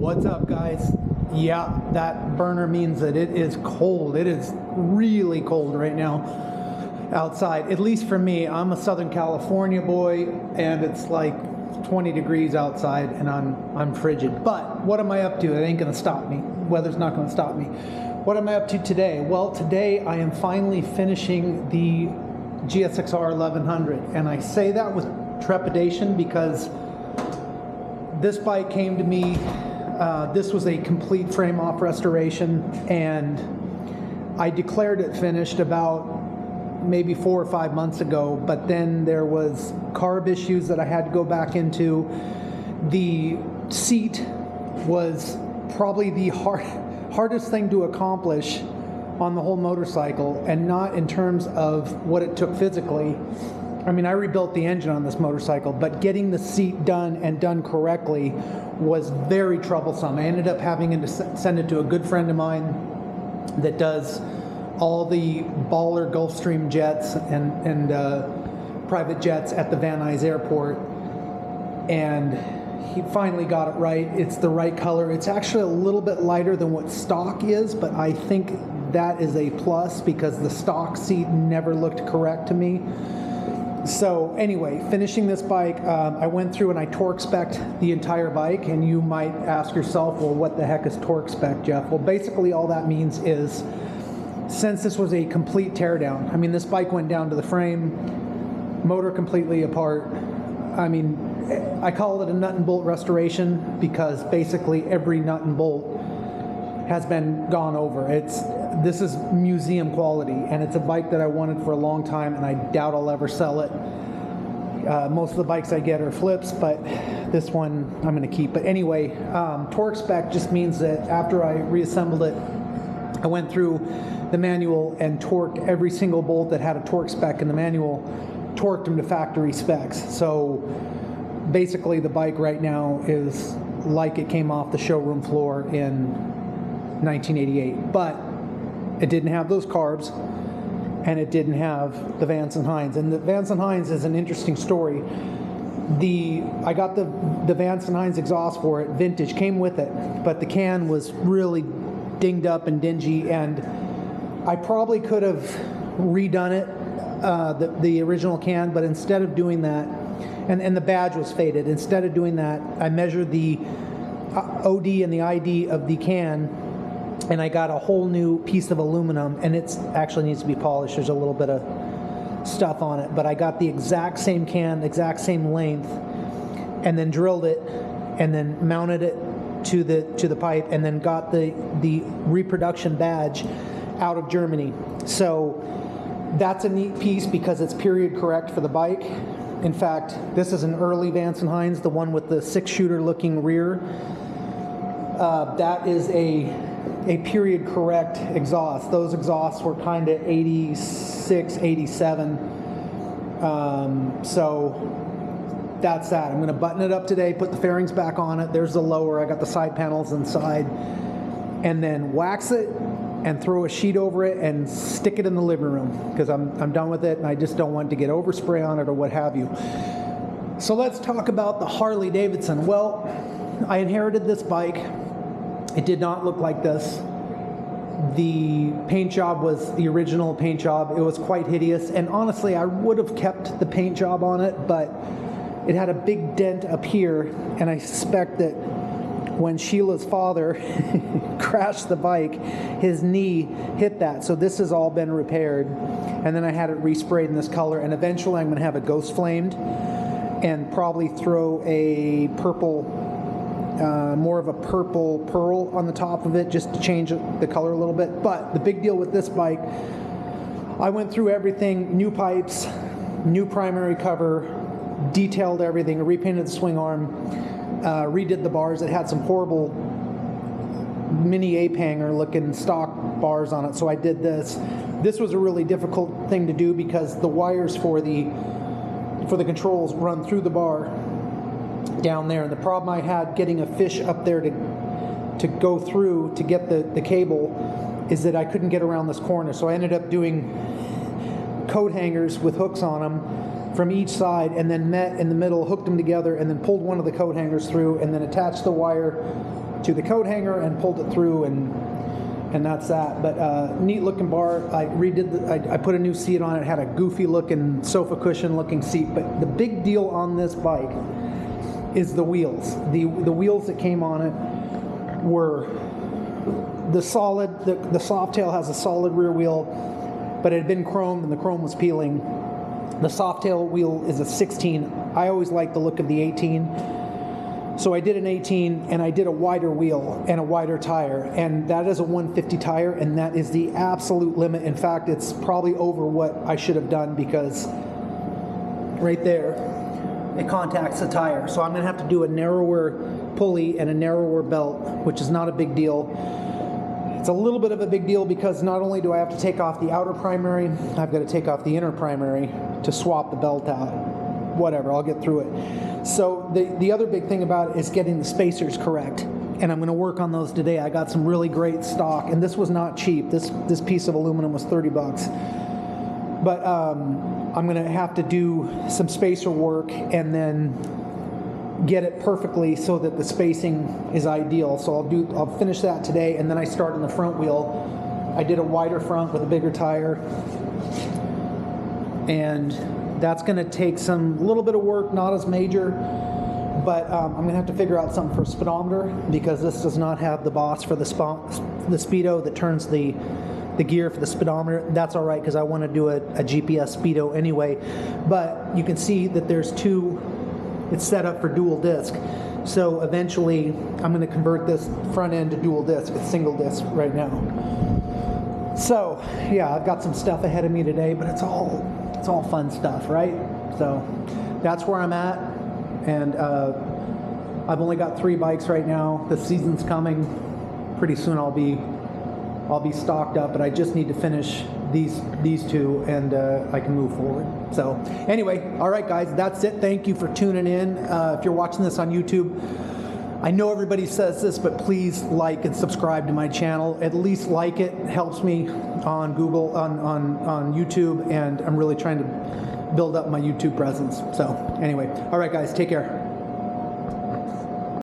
What's up, guys? Yeah, that burner means that it is cold. It is really cold right now outside, at least for me. I'm a Southern California boy, and it's like 20 degrees outside, and I'm frigid. But what am I up to? It ain't gonna stop me. Weather's not gonna stop me. What am I up to today? Well, today I am finally finishing the GSXR 1100, and I say that with trepidation because this bike came to me. This was a complete frame-off restoration, and I declared it finished about maybe 4 or 5 months ago, but then there was carb issues that I had to go back into. The seat was probably the hardest thing to accomplish on the whole motorcycle, and not in terms of what it took physically. I mean, I rebuilt the engine on this motorcycle, but getting the seat done and done correctly was very troublesome. I ended up having to send it to a good friend of mine that does all the Baller Gulfstream jets and private jets at the Van Nuys Airport, and he finally got it right. It's the right color. It's actually a little bit lighter than what stock is, but I think that is a plus because the stock seat never looked correct to me. So anyway, finishing this bike, I went through and I torque spec'd the entire bike, and you might ask yourself, well, what the heck is torque spec, Jeff? Well, basically all that means is, since this was a complete teardown, I mean, this bike went down to the frame, motor completely apart. I mean, I call it a nut and bolt restoration because basically every nut and bolt has been gone over. This is museum quality, and it's a bike that I wanted for a long time, and I doubt I'll ever sell it. Most of the bikes I get are flips, but this one I'm going to keep. But anyway, torque spec just means that after I reassembled it, I went through the manual and torqued every single bolt that had a torque spec in the manual, torqued them to factory specs. So basically the bike right now is like it came off the showroom floor in 1988, but it didn't have those carbs, and it didn't have the Vance & Hines. And the Vance & Hines is an interesting story. I got the Vance & Hines exhaust for it, vintage, came with it, but the can was really dinged up and dingy, and I probably could have redone it, the original can, but instead of doing that, and the badge was faded, instead of doing that, I measured the OD and the ID of the can, and I got a whole new piece of aluminum, and it actually needs to be polished. There's a little bit of stuff on it, but I got the exact same can, exact same length, and then drilled it, and then mounted it to the pipe, and then got the reproduction badge out of Germany. So that's a neat piece because it's period correct for the bike. In fact, this is an early Vance & Hines, the one with the 6-shooter looking rear. That is a period correct exhaust. Those exhausts were kind of 86, 87. So that's that. I'm going to button it up today, put the fairings back on it. There's the lower. I got the side panels inside. And then wax it and throw a sheet over it and stick it in the living room because I'm done with it, and I just don't want to get overspray on it or what have you. So let's talk about the Harley Davidson. Well, I inherited this bike. It did not look like this. The paint job was the original paint job. It was quite hideous, and honestly, I would have kept the paint job on it, but it had a big dent up here, and I suspect that when Sheila's father crashed the bike, his knee hit that. So this has all been repaired, and then I had it resprayed in this color, and eventually I'm going to have it ghost flamed and probably throw a purple, more of a purple pearl on the top of it just to change the color a little bit. But the big deal with this bike, I went through everything, new pipes, new primary cover, detailed everything, repainted the swing arm, redid the bars. It had some horrible mini ape hanger looking stock bars on it, so I did this. This was a really difficult thing to do because the wires for the controls run through the bar down there, and the problem I had getting a fish up there to go through to get the cable is that I couldn't get around this corner, so I ended up doing coat hangers with hooks on them from each side, and then met in the middle, hooked them together, and then pulled one of the coat hangers through, and then attached the wire to the coat hanger and pulled it through, and that's that. But neat looking bar. I redid I put a new seat on it. It had a goofy looking sofa cushion looking seat. But the big deal on this bike is the wheels. The wheels that came on it were the solid. The Softail has a solid rear wheel, but it had been chromed and the chrome was peeling. The Softail wheel is a 16. I always like the look of the 18. So I did an 18, and I did a wider wheel and a wider tire, and that is a 150 tire, and that is the absolute limit. In fact, it's probably over what I should have done, because right there, it contacts the tire. So I'm going to have to do a narrower pulley and a narrower belt, which is not a big deal. It's a little bit of a big deal because not only do I have to take off the outer primary, I've got to take off the inner primary to swap the belt out. Whatever, I'll get through it. So the other big thing about it is getting the spacers correct, and I'm going to work on those today. I got some really great stock, and this was not cheap. This piece of aluminum was 30 bucks. But I'm going to have to do some spacer work and then get it perfectly so that the spacing is ideal. So I'll finish that today, and then I start on the front wheel. I did a wider front with a bigger tire, and that's going to take some little bit of work, not as major, but I'm going to have to figure out something for speedometer, because this does not have the boss for the speedo that turns the gear for the speedometer. That's all right, because I want to do a GPS speedo anyway. But you can see that there's two. It's set up for dual disc. So eventually I'm going to convert this front end to dual disc. It's single disc right now. So yeah, I've got some stuff ahead of me today, but it's all fun stuff, right? So that's where I'm at, and I've only got 3 bikes right now. The season's coming. Pretty soon I'll be stocked up, but I just need to finish these 2, and I can move forward. So anyway, all right, guys, that's it. Thank you for tuning in. If you're watching this on YouTube, I know everybody says this, but please like and subscribe to my channel. At least like it. It helps me on Google, on YouTube, and I'm really trying to build up my YouTube presence. So anyway, all right, guys, take care.